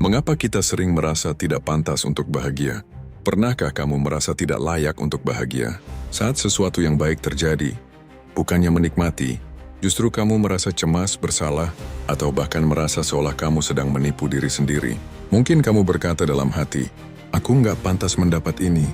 Mengapa kita sering merasa tidak pantas untuk bahagia? Pernahkah kamu merasa tidak layak untuk bahagia? Saat sesuatu yang baik terjadi, bukannya menikmati, justru kamu merasa cemas, bersalah, atau bahkan merasa seolah kamu sedang menipu diri sendiri. Mungkin kamu berkata dalam hati, aku nggak pantas mendapat ini.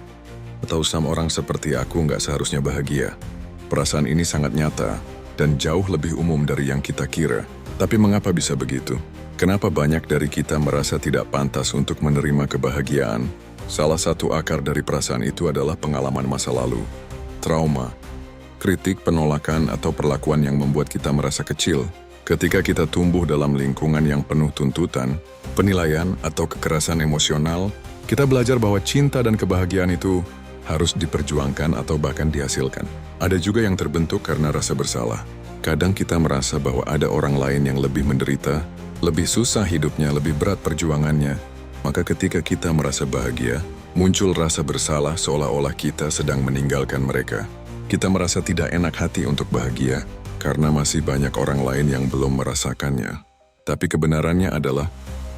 Atau sama orang seperti aku nggak seharusnya bahagia. Perasaan ini sangat nyata dan jauh lebih umum dari yang kita kira. Tapi mengapa bisa begitu? Kenapa banyak dari kita merasa tidak pantas untuk menerima kebahagiaan? Salah satu akar dari perasaan itu adalah pengalaman masa lalu, trauma, kritik, penolakan, atau perlakuan yang membuat kita merasa kecil. Ketika kita tumbuh dalam lingkungan yang penuh tuntutan, penilaian, atau kekerasan emosional, kita belajar bahwa cinta dan kebahagiaan itu harus diperjuangkan atau bahkan dihasilkan. Ada juga yang terbentuk karena rasa bersalah. Kadang kita merasa bahwa ada orang lain yang lebih menderita, lebih susah hidupnya, lebih berat perjuangannya. Maka ketika kita merasa bahagia, muncul rasa bersalah seolah-olah kita sedang meninggalkan mereka. Kita merasa tidak enak hati untuk bahagia, karena masih banyak orang lain yang belum merasakannya. Tapi kebenarannya adalah,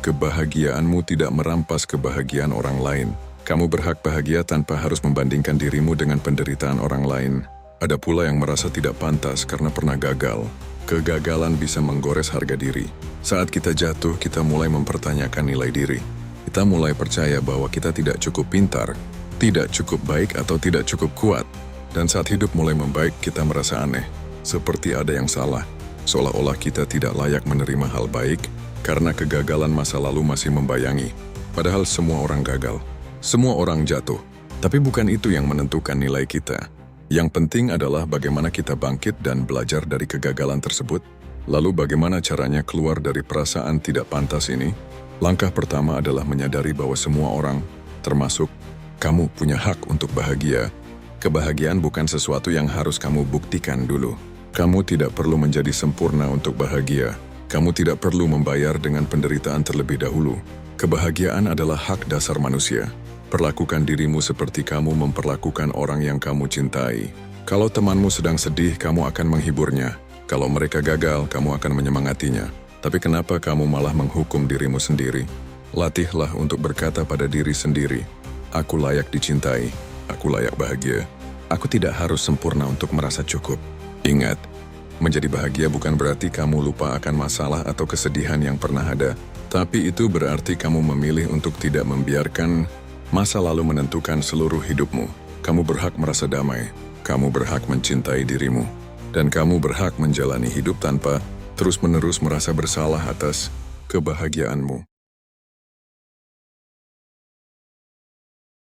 kebahagiaanmu tidak merampas kebahagiaan orang lain. Kamu berhak bahagia tanpa harus membandingkan dirimu dengan penderitaan orang lain. Ada pula yang merasa tidak pantas karena pernah gagal. Kegagalan bisa menggores harga diri. Saat kita jatuh, kita mulai mempertanyakan nilai diri. Kita mulai percaya bahwa kita tidak cukup pintar, tidak cukup baik, atau tidak cukup kuat. Dan saat hidup mulai membaik, kita merasa aneh. Seperti ada yang salah. Seolah-olah kita tidak layak menerima hal baik karena kegagalan masa lalu masih membayangi. Padahal semua orang gagal. Semua orang jatuh. Tapi bukan itu yang menentukan nilai kita. Yang penting adalah bagaimana kita bangkit dan belajar dari kegagalan tersebut. Lalu bagaimana caranya keluar dari perasaan tidak pantas ini? Langkah pertama adalah menyadari bahwa semua orang, termasuk kamu, punya hak untuk bahagia. Kebahagiaan bukan sesuatu yang harus kamu buktikan dulu. Kamu tidak perlu menjadi sempurna untuk bahagia. Kamu tidak perlu membayar dengan penderitaan terlebih dahulu. Kebahagiaan adalah hak dasar manusia. Perlakukan dirimu seperti kamu memperlakukan orang yang kamu cintai. Kalau temanmu sedang sedih, kamu akan menghiburnya. Kalau mereka gagal, kamu akan menyemangatinya. Tapi kenapa kamu malah menghukum dirimu sendiri? Latihlah untuk berkata pada diri sendiri, aku layak dicintai, aku layak bahagia. Aku tidak harus sempurna untuk merasa cukup. Ingat, menjadi bahagia bukan berarti kamu lupa akan masalah atau kesedihan yang pernah ada. Tapi itu berarti kamu memilih untuk tidak membiarkan masa lalu menentukan seluruh hidupmu. Kamu berhak merasa damai, kamu berhak mencintai dirimu, dan kamu berhak menjalani hidup tanpa terus-menerus merasa bersalah atas kebahagiaanmu.